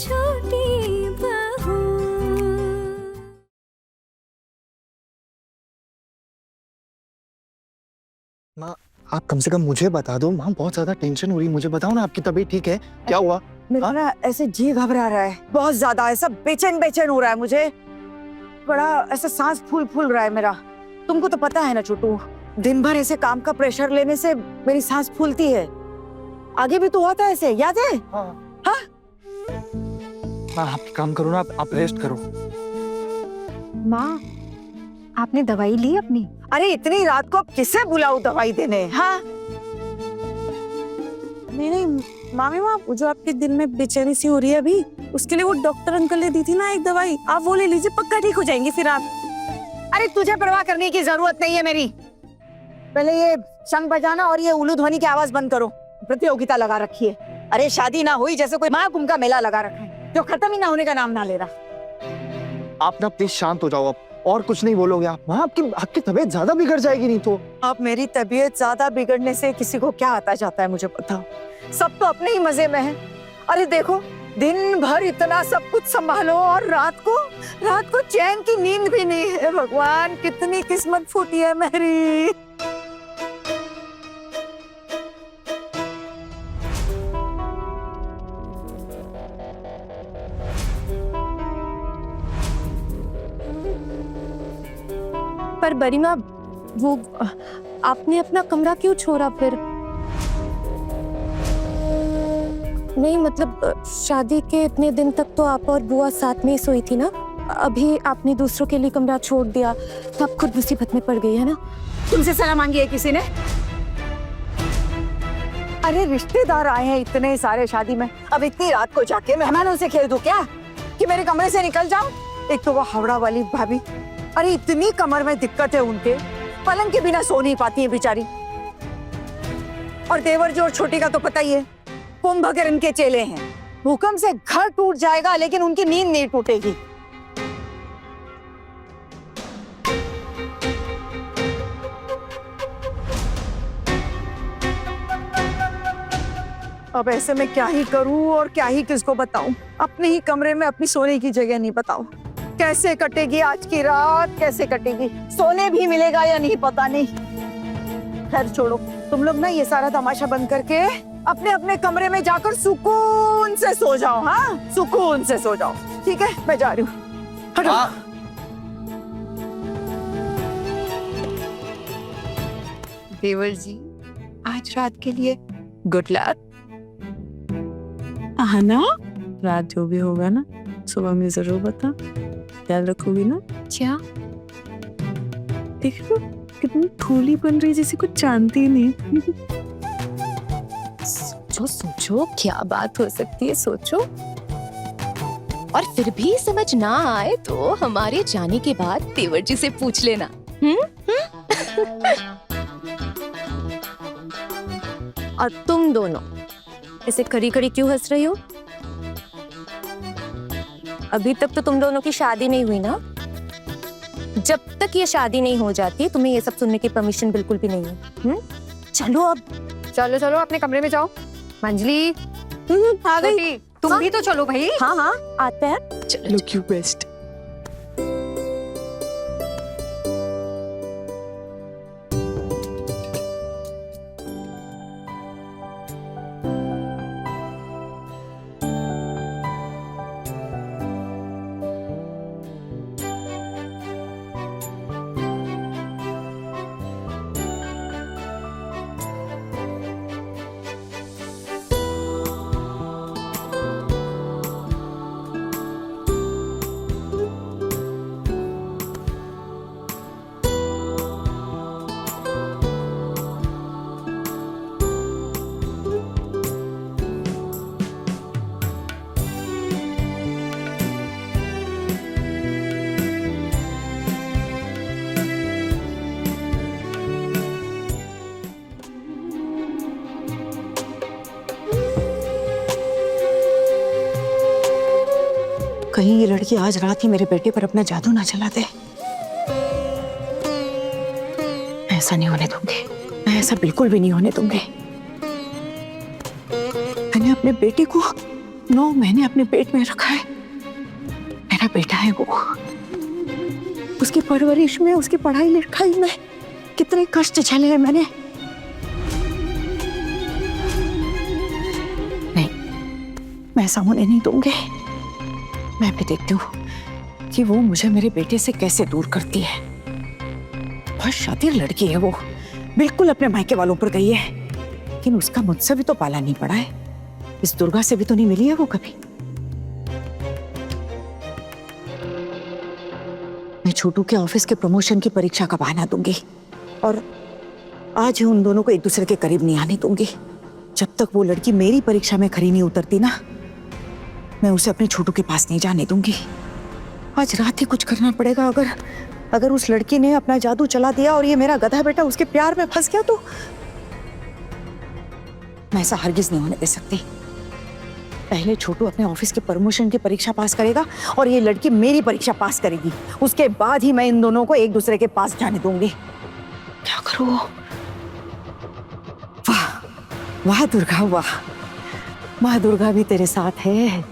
छोटी बहू। माँ, आप कम से कम मुझे बता दो। माँ, बहुत ज्यादा टेंशन हो रही है, मुझे बताओ ना, आपकी तबीयत ठीक है? क्या हुआ? मेरा ना ऐसे जी घबरा रहा है बहुत ज्यादा, ऐसा बेचैन बेचैन हो रहा है मुझे, बड़ा ऐसा सांस फूल फूल रहा है मेरा। तुमको तो पता है ना छोटू, दिन भर ऐसे काम का प्रेशर लेने से मेरी सांस फूलती है। आगे भी तो हुआ था ऐसे, याद है? हाँ। हाँ? माँ, आप काम करो ना, आप रेस्ट करो। माँ, आपने दवाई ली अपनी? अरे इतनी रात को अब किसे बुलाऊं दवाई देने? हाँ नहीं मामी माँ, जो आपके दिल में बेचैनी सी हो रही है अभी, उसके लिए वो डॉक्टर अंकल ने दी थी ना एक दवाई, आप वो ले लीजिए, पक्का ठीक हो जाएंगे फिर आप। अरे तुझे परवाह करने की जरूरत नहीं है मेरी। पहले ये शंख बजाना और ये उल्लू ध्वनि की आवाज बंद करो। प्रतियोगिता लगा रखी है। अरे शादी ना हुई जैसे कोई महाकुंभ का मेला लगा रखा है, जो खत्म ही ना होने का नाम ना ले रहा। आप ना प्लीज शांत हो जाओ, आप और कुछ नहीं बोलोगे आप? माँ, आपकी तबीयत ज्यादा बिगड़ जाएगी नहीं तो। अब मेरी तबीयत ज्यादा बिगड़ने से किसी को क्या आता जाता है मुझे बताओ। सब तो अपने ही मजे में है। अरे देखो, दिन भर इतना सब कुछ संभालो और रात को चैन की नींद भी नहीं है। भगवान, कितनी किस्मत फूटी है मेरी। पर बरीमा, वो आपने अपना कमरा क्यों छोड़ा फिर? नहीं मतलब शादी के इतने दिन तक तो आप और बुआ साथ में ही सोई थी ना, अभी आपने दूसरों के लिए कमरा छोड़ दिया तो आप खुद मुसीबत में पड़ गई है ना? तुमसे सलाह मांगी है किसी ने? अरे रिश्तेदार आए हैं इतने सारे शादी में, अब इतनी रात को जाके मेहमानों से खेल दूं क्या कि मेरे कमरे से निकल जाऊं? एक तो वो हावड़ा वाली भाभी, अरे इतनी कमर में दिक्कत है उनके, पलंग के बिना सो नहीं पाती है बेचारी। और देवर जी और छोटी का तो पता ही है, कुंभकर्ण के चेले हैं। भूकंप से घर टूट जाएगा लेकिन उनकी नींद नहीं टूटेगी। अब ऐसे में क्या ही करूं और क्या ही किसको बताऊं? अपने ही कमरे में अपनी सोने की जगह नहीं बताऊं। कैसे कटेगी आज की रात, कैसे कटेगी? सोने भी मिलेगा या नहीं पता नहीं। खैर छोड़ो, तुम लोग ना ये सारा तमाशा बंद करके अपने अपने कमरे में जाकर सुकून से सो जाओ। हाँ, सुकून से सो जाओ। ठीक है, मैं जा रही हूँ। हटो। देवर जी, आज रात के लिए गुड लक। हाँ ना, रात जो भी होगा ना, सुबह में जरूर बता, ख्याल रखोगी ना? क्या? देख लो कितनी थोली बन रही, जैसे कुछ जानती नहीं। सोचो सोचो, क्या बात हो सकती है, सोचो। और फिर भी समझ ना आए तो हमारे जाने के बाद देवर जी से पूछ लेना। और तुम दोनों ऐसे कड़ी कड़ी क्यों हंस रही हो? अभी तक तो तुम दोनों की शादी नहीं हुई ना? जब तक ये शादी नहीं हो जाती तुम्हें ये सब सुनने की परमिशन बिल्कुल भी नहीं है। चलो अब, चलो चलो अपने कमरे में जाओ। मंजली आ गई। तुम भी तो चलो भाई। हाँ हाँ, आते हैं। चलो लुक यू बेस्ट। कहीं ये लड़की आज रात ही मेरे बेटे पर अपना जादू ना चला दे। ऐसा नहीं होने दूंगी, मैं ऐसा बिल्कुल भी नहीं होने दूंगी। मैंने अपने बेटे को 9 महीने अपने पेट में रखा है। मेरा बेटा है वो। उसकी परवरिश में, उसकी पढ़ाई लिखाई में कितने कष्ट झेले हैं मैंने। नहीं, मैं ऐसा होने नहीं दूंगी। मैं भी देखती हूँ कि वो मुझे मेरे बेटे से कैसे दूर करती है। बहुत शातिर लड़की है वो, बिल्कुल अपने मायके वालों पर गई है, लेकिन उसका मुझसे भी तो पाला नहीं पड़ा है। इस दुर्गा से भी तो नहीं मिली है वो कभी। मैं छोटू के ऑफिस के प्रमोशन की परीक्षा का बहाना दूंगी और आज ही उन दोनों को एक दूसरे के करीब नहीं आने दूंगी। जब तक वो लड़की मेरी परीक्षा में खरी नहीं उतरती ना, मैं उसे अपने छोटू के पास नहीं जाने दूंगी। आज रात ही कुछ करना पड़ेगा। अगर उस लड़की ने अपना जादू चला दिया और ये मेरा गधा बेटा उसके प्यार में फंस गया तो मैं ऐसा हरगिज नहीं होने दे सकती। पहले छोटू अपने ऑफिस के प्रमोशन की परीक्षा पास करेगा और ये लड़की मेरी परीक्षा पास करेगी। उसके बाद ही मैं इन दोनों को एक दूसरे के पास जाने दूंगी। क्या करूं? वाह वाह दुर्गा, वाह माँ दुर्गा भी तेरे साथ है।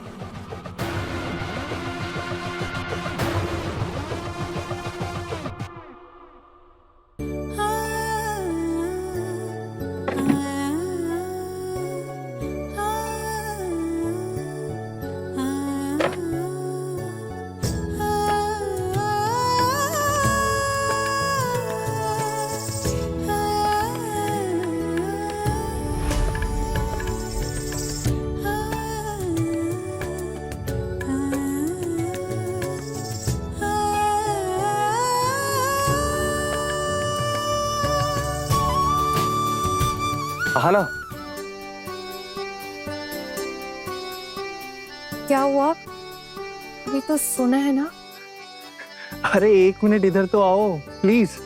हाँ ना, क्या हुआ? अभी तो सुना है ना। अरे 1 मिनट इधर तो आओ प्लीज।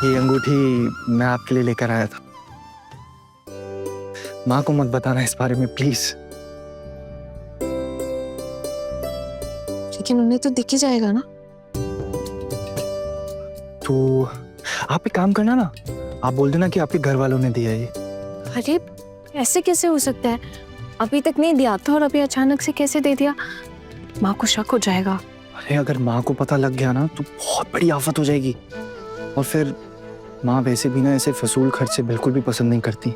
ये अंगूठी मैं आपके लिए लेकर आया था। माँ को मत बताना इस बारे में प्लीज। लेकिन उन्हें तो दिख ही जाएगा ना। तो आप एक काम करना ना, आप बोल देना कि आपके घर वालों ने दिया ये। अरे ऐसे कैसे हो सकता है? अभी तक नहीं दिया था और अभी अचानक से कैसे दे दिया? माँ को शक हो जाएगा। अरे अगर माँ को पता लग गया ना तो बहुत बड़ी आफत हो जाएगी। और फिर माँ वैसे भी ना ऐसे फजूल खर्चे बिल्कुल भी पसंद नहीं करती।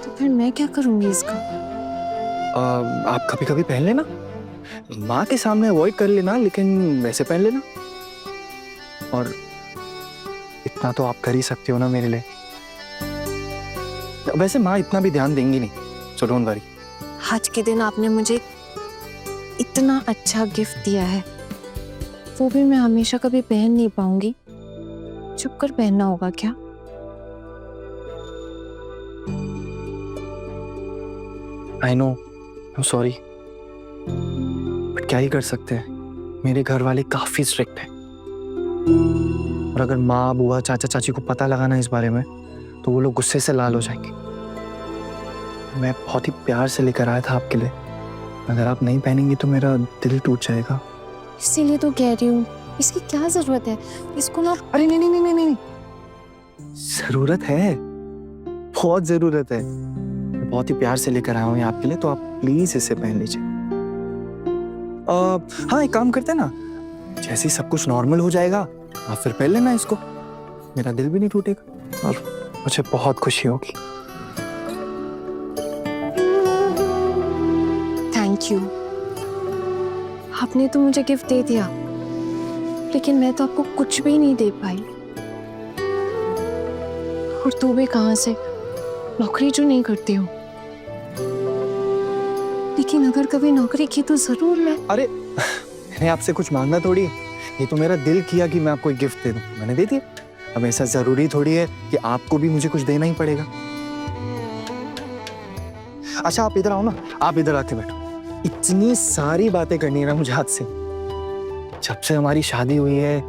तो फिर मैं क्या करूंगी इसका? आप कभी कभी पहन लेना, माँ के सामने अवॉइड कर लेना, लेकिन वैसे पहन लेना। और इतना तो आप कर ही सकते हो ना मेरे लिए। वैसे माँ इतना भी ध्यान देंगी नहीं, सो डोंट वरी। आज के दिन आपने मुझे इतना अच्छा गिफ्ट दिया है, वो भी मैं हमेशा कभी पहन नहीं पाऊंगी। छुप कर पहनना होगा क्या? I know, I'm sorry, but क्या ही कर सकते हैं। मेरे घर वाले काफी स्ट्रिक्ट हैं और अगर माँ बुआ चाचा चाची को पता लगा ना इस बारे में तो वो लोग गुस्से से लाल हो जाएंगे। मैं बहुत ही प्यार से लेकर आया था आपके लिए, अगर आप नहीं पहनेंगी तो मेरा दिल टूट जाएगा। इसीलिए तो कह रही हूँ, इसकी क्या जरूरत है, इसको ना। अरे नहीं नहीं नहीं नहीं नहीं, जरूरत है, बहुत जरूरत है। मैं बहुत ही प्यार से लेकर आया हूँ आपके लिए, तो आप प्लीज इसे पहन लीजिए। हाँ, एक काम करते हैं ना, जैसे ही सब कुछ नॉर्मल हो जाएगा आप फिर पहन लेना इसको, मेरा दिल भी नहीं टूटेगा और मुझे बहुत खुशी होगी। थैंक यू, आपने तो मुझे गिफ्ट दे दिया, लेकिन मैं तो आपको कुछ भी नहीं दे पाई। और तू भी कहाँ से, नौकरी जो नहीं करती हूँ, लेकिन अगर कभी नौकरी की तो जरूर मैं। अरे मैंने आपसे कुछ मांगना थोड़ी है, ये तो मेरा दिल किया कि मैं आपको एक गिफ्ट दे दूं, मैंने दे दिया। अब ऐसा जरूरी थोड़ी है कि आपको भी मुझे कुछ देना ही पड़ेगा। अच्छा आप इधर आओ ना, आप इधर आके बैठो। इतनी सारी बातें करनी है ना मुझे आपसे। जब से हमारी शादी हुई है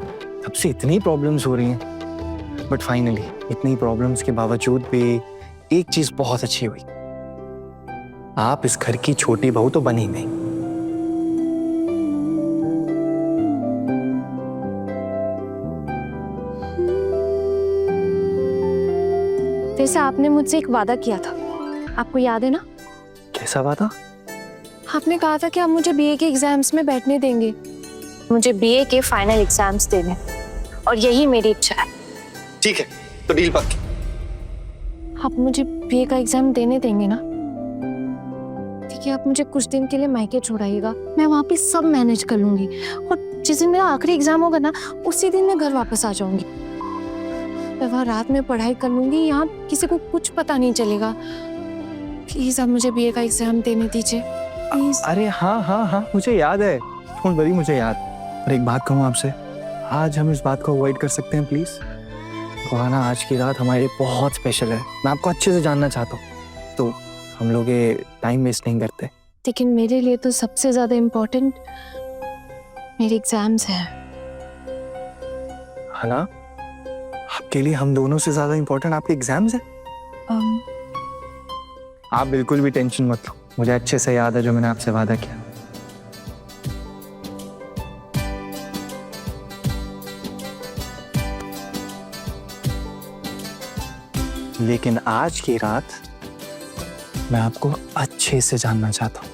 तब से इतनी प्रॉब्लम्स हो रही हैं, बट फाइनली इतनी प्रॉब्लम्स के बावजूद भी एक चीज बहुत अच्छी हुई, आप इस घर की छोटी बहू तो बनी नहीं। वैसे आपने मुझसे एक वादा किया था, आपको याद है ना? कैसा वादा? आपने कहा था कि आप मुझे बीए के एग्जाम्स में बैठने देंगे, मुझे बीए के फाइनल एग्जाम्स देने, और यही मेरी इच्छा है। ठीक है, तो डील पक्की। आप मुझे बीए का एग्जाम देने देंगे ना? ठीक है, आप मुझे कुछ दिन के लिए मायके छोड़ाइएगा, मैं वहाँ पे सब मैनेज कर लूंगी, और जिस दिन मेरा आखिरी एग्जाम होगा ना, उसी दिन मैं घर वापस आ जाऊंगी। मैं वहाँ रात में पढ़ाई कर लूंगी, यहाँ किसी को कुछ पता नहीं चलेगा। प्लीज आप मुझे बीए का एग्जाम देने दीजिए, प्लीज। अरे हाँ हाँ हाँ, मुझे याद है, डोंट वरी, मुझे याद। और एक बात कहूँ आपसे, आज हम इस बात को अवॉइड कर सकते हैं प्लीज? सुहाना, आज की रात हमारे लिए बहुत स्पेशल है, मैं आपको अच्छे से जानना चाहता हूँ, तो हम लोग ये टाइम वेस्ट नहीं करते। लेकिन मेरे लिए तो सबसे ज्यादा इम्पोर्टेंट मेरे एग्जाम्स हैं। है ना? आपके लिए हम दोनों से ज्यादा इम्पोर्टेंट आपके एग्जाम्स हैं? आप बिल्कुल भी टेंशन मत लो, मुझे अच्छे से याद है जो मैंने आपसे वादा किया। लेकिन आज की रात मैं आपको अच्छे से जानना चाहता हूँ।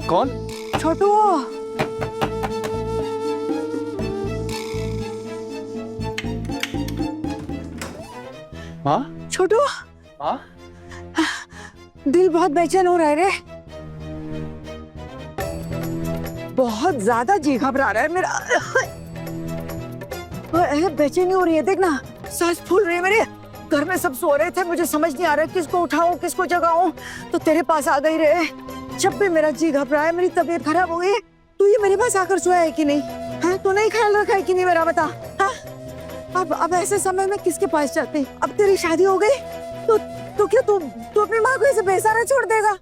कौन? छोटू, माँ? छोटू, माँ? दिल बहुत बेचैन हो रहा है रे, बहुत ज्यादा जी घबरा रहा है मेरा। बेचैनी हो रही है, देख ना, सांस फूल रही है मेरे। घर में सब सो रहे थे, मुझे समझ नहीं आ रहा किसको उठाऊं किसको जगाऊं, तो तेरे पास आ गई रे। जब भी मेरा जी घबराया, मेरी तबीयत खराब हो गई, तू ये मेरे पास आकर सोया है कि नहीं? हाँ, तू नहीं ख्याल रखा है कि नहीं मेरा, बता। हाँ, अब ऐसे समय में किसके पास जाते? अब तेरी शादी हो गई तो क्या तू अपनी माँ को ऐसे बेसहारा छोड़ देगा?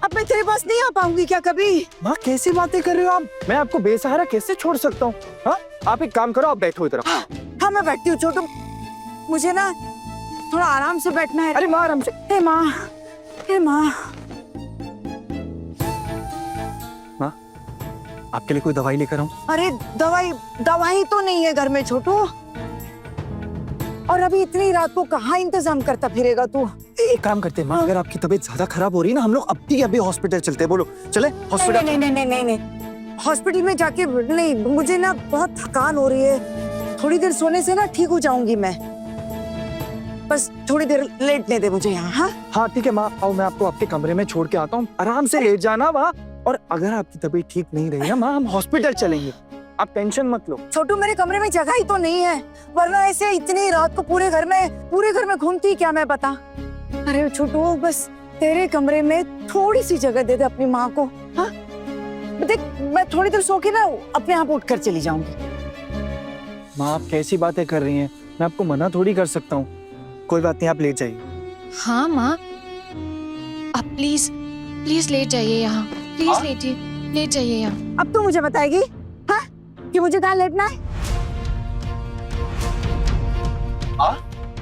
अब मैं तेरे पास नहीं आ पाऊंगी क्या कभी? माँ कैसी बातें कर रहे हो आप? मैं आपको बेसहारा कैसे छोड़ सकता हूँ? हाँ, आप एक काम करो, आप बैठो इधर। हाँ मैं बैठती हूँ छोटू, मुझे ना थोड़ा आराम से बैठना है। अरे माँ आराम से। हे माँ, हे माँ, आपके लिए कोई दवाई लेकर आऊं? अरे दवाई तो नहीं है घर में छोटू। और अभी इतनी रात को कहाँ इंतजाम करता फिरेगा तू? एक काम करते हैं माँ, अगर आपकी तबीयत ज्यादा खराब हो रही है ना, हम लोग अभी हॉस्पिटल चलते हैं। बोलो चले हॉस्पिटल? नहीं, हॉस्पिटल में जाके नहीं, मुझे ना बहुत थकान हो रही है। थोड़ी देर सोने से ना ठीक हो जाऊंगी मैं। बस थोड़ी देर लेटने दे मुझे यहाँ। हाँ हाँ ठीक है माँ, आओ मैं आपको आपके कमरे में छोड़ के आता हूँ, आराम से लेट जाना वहाँ। और अगर आपकी तबीयत ठीक नहीं रही ना माँ, हम हॉस्पिटल चलेंगे, आप टेंशन मत लो। छोटू, मेरे कमरे में जगह ही तो नहीं है, वरना ऐसे इतनी रात को पूरे घर में घूमती क्या मैं बता। अरे छोटू, बस तेरे कमरे में थोड़ी सी जगह दे दे अपनी माँ को। हाँ देख, मैं थोड़ी देर सो के ना अपने आप उठकर चली जाऊंगी। माँ आप कैसी बातें कर रही हैं, मैं आपको मना थोड़ी कर सकता हूँ। कोई बात नहीं, आप लेट जाइए। हाँ माँ, आप प्लीज लेट जाइए यहाँ, प्लीज लेट जाइए यहाँ। अब तू मुझे बताएगी हाँ कि मुझे कहाँ लेटना है?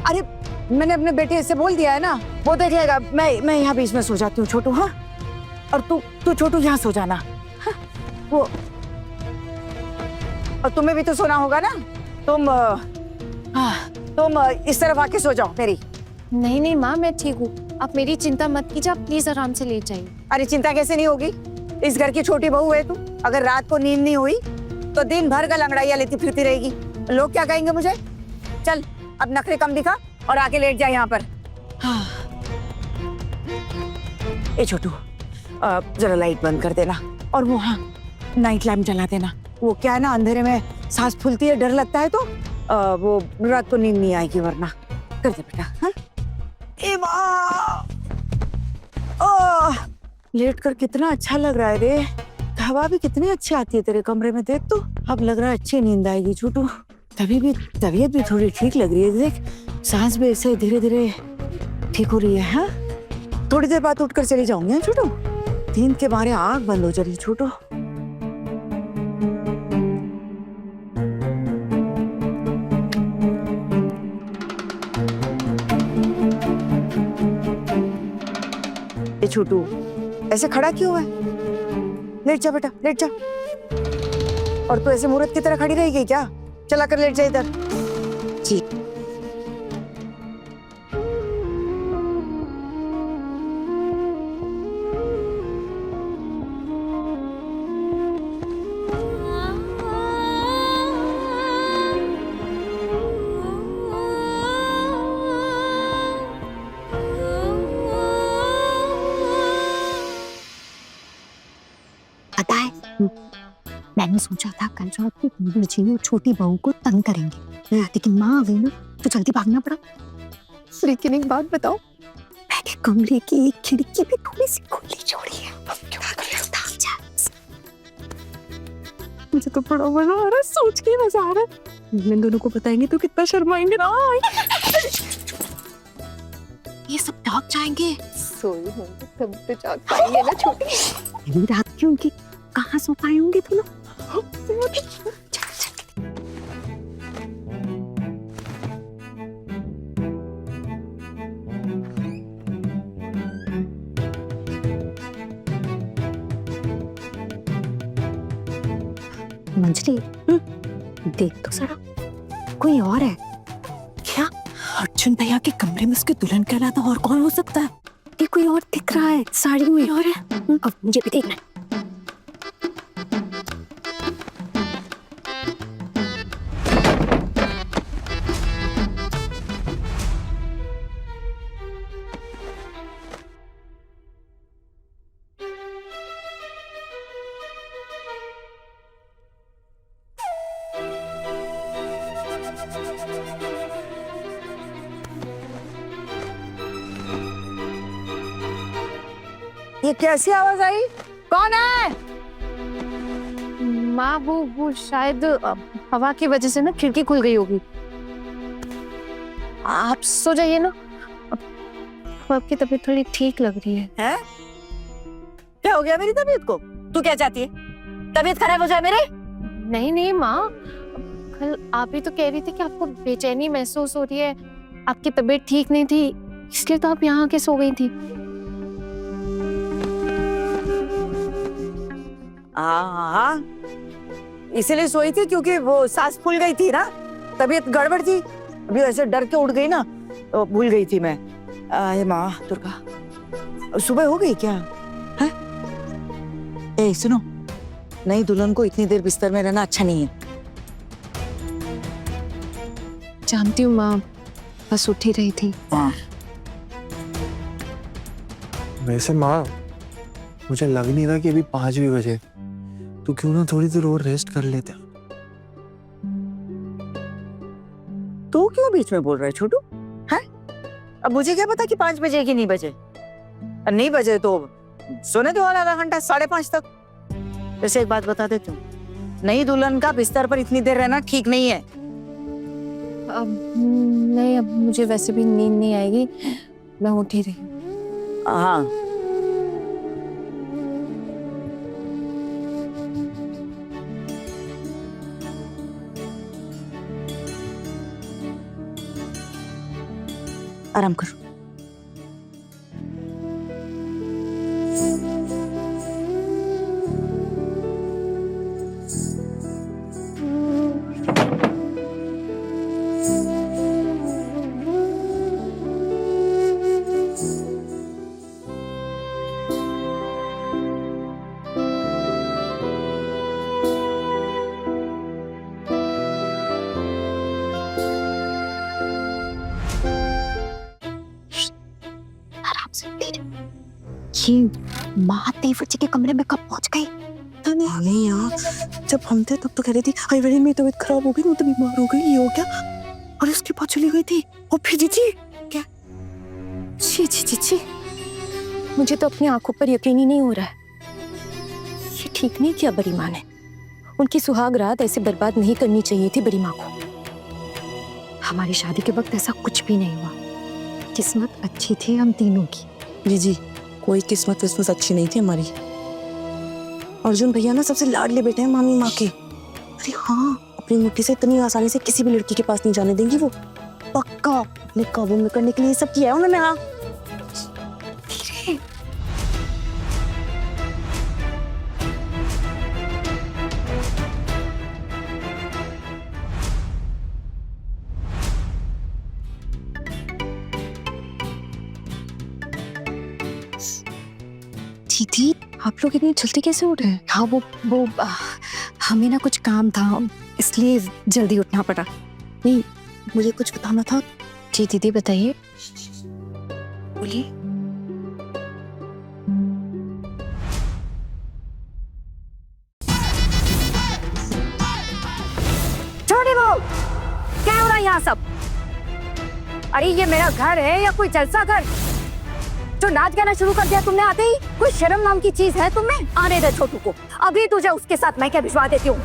अरे मैंने अपने बेटे से बोल दिया है ना, वो देखेगा। मैं यहाँ बीच में सो जाती हूँ छोटू। हाँ, और तू छोटू यहाँ सो जाना। हाँ? वो और तुम्हें भी तो सोना होगा ना। तुम इस तरफ आके सो जाओ मेरी। नहीं माँ, मैं ठीक हूँ, आप मेरी चिंता मत कीजिए, आप प्लीज आराम से लेट जाइए। अरे चिंता कैसे नहीं होगी, इस घर की छोटी बहू है तू। अगर रात को नींद नहीं हुई तो दिन भर का लंगड़ाइयाँ लेती फिरती रहेगी, लोग क्या कहेंगे मुझे। चल अब नखरे कम दिखा और आके लेट जा यहाँ पर। हाँ। ए छोटू, जरा लाइट बंद कर देना, और वो हाँ नाइट लैम्प जला देना। वो क्या है ना, अंधेरे में सांस फूलती है, डर लगता है, तो वो रात को नींद नहीं आएगी वरना। कर दे बेटा। हाँ? ए माँ, लेट कर कितना अच्छा लग रहा है रे, हवा भी कितनी अच्छी आती है तेरे कमरे में। देख तो अब लग रहा है अच्छी नींद आएगी छोटू। तबीयत भी थोड़ी ठीक लग रही है, देख सांस भी ऐसे धीरे धीरे ठीक हो रही है। हाँ थोड़ी देर बाद उठकर चली जाऊंगी छोटू, नींद के मारे आँख बंद हो जा रही छोटू। छोटू ऐसे खड़ा क्यों है? लेट जा बेटा, लेट जा। और तू ऐसे मूर्त की तरह खड़ी रहेगी क्या? चला कर लेट जा इधर। जी पता है, मैंने सोचा था कल रात को कुंवर जी और छोटी बहू को तंग करेंगे, लेकिन माँ आ गई ना तो जल्दी भागना पड़ा। लेकिन एक बात बताओ, मैंने कमरे की एक खिड़की भी थोड़ी सी खुली छोड़ी है। मुझे तो बड़ा मजा आ रहा है, सोच के मजा आ रहा है। इन दोनों को बताएंगे तो कितना शर्माएंगे ना। ये सब भाग जाएंगे। सोई होंगे तब तो जाग पाएंगे ना छोटी। रात की उनकी कहाँ सो पाए होंगे तुम लोग? मंजरी, देख तो जरा, कोई और है क्या? अर्जुन भैया के कमरे में उसके दुल्हन के अलावा और कौन हो सकता है? ये कोई और दिख रहा है साड़ी में। और है, अब मुझे भी देखना है। ये कैसी आवाज आई? कौन है? माँ वो शायद हवा की वजह से ना खिड़की खुल गई होगी। आप सो जाइए ना, अब आपकी तबीयत थोड़ी ठीक लग रही है। हैं? क्या हो गया मेरी तबीयत को? तू क्या चाहती है, तबीयत खराब हो जाए मेरे? नहीं माँ, कल आप ही तो कह रही थी कि आपको बेचैनी महसूस हो रही है, आपकी तबीयत ठीक नहीं थी, इसलिए तो आप यहाँ आके सो गई थी। हाँ, इसीलिए सोई थी क्योंकि वो सांस फूल गई थी ना, तबीयत गड़बड़ थी, अभी ऐसे डर के उठ गई ना तो भूल गई थी मैं। अरे माँ दुर्गा, सुबह हो गई क्या? है? ए सुनो, नई दुल्हन को इतनी देर बिस्तर में रहना अच्छा नहीं है। जानती हूँ माँ, बस उठ ही रही थी। हाँ। वैसे माँ, मुझे लग नहीं रहा कि अभी 5 भी बजे, तो क्यों ना थोड़ी देर और रेस्ट कर लेते। तू क्यों बीच में बोल रहा है छोटू? हैं? अब मुझे क्या पता कि 5 बजे कि नहीं बजे? नहीं बजे तो सोने दो और आधा घंटा, 5:30 तक। वैसे एक बात बता देती हूँ, नई दुल्हन का बिस्तर पर इतनी देर रहना ठीक नहीं है। अब नहीं, अब मुझे वैसे भी नींद नहीं आएगी, मैं उठ ही रही हूँ। हाँ। आराम करो। आराम से धीरे। ये माँ तेवर जी के कमरे में कब पहुंच गई? नहीं यार, जब हम थे तब तो कह रही थी हाय मेरी मेरी तबीयत खराब हो गई, मैं तो बीमार हो गई, ये हो क्या? और उसके बाद चली गई थी। और फिर जी क्या? छी छी छी छी, मुझे तो अपनी आंखों पर यकीन ही नहीं हो रहा है। ये ठीक नहीं किया बड़ी माँ ने। उनकी सुहाग रात ऐसे बर्बाद नहीं करनी चाहिए थी बड़ी माँ को। हमारी शादी के वक्त ऐसा कुछ भी नहीं हुआ। किस्मत अच्छी थी हम तीनों की। जी कोई किस्मत विस्मत अच्छी नहीं थी हमारी। अर्जुन भैया ना सबसे लाडले बेटे हैं मामी माँ के। अरे हाँ, अपनी मुट्ठी से इतनी आसानी से किसी भी लड़की के पास नहीं जाने देंगी वो। पक्का अपने काबू में करने के लिए सब किया है उन्होंने। हाँ दीदी, आप लोग इतनी जल्दी कैसे उठ रहे हैं? हाँ वो हमें ना कुछ काम था, इसलिए जल्दी उठना पड़ा। नहीं, मुझे कुछ बताना था। जी दीदी बताइए। बोलिए। छोड़ी वो, क्या हो रहा है यहाँ सब? अरे ये मेरा घर है या कोई जलसा घर? जो नाच गाना शुरू कर दिया तुमने आते ही। कोई शर्म नाम की चीज है तुम्हें? आने दे छोटू को, अभी तुझे उसके साथ मैं क्या भिजवा देती हूँ।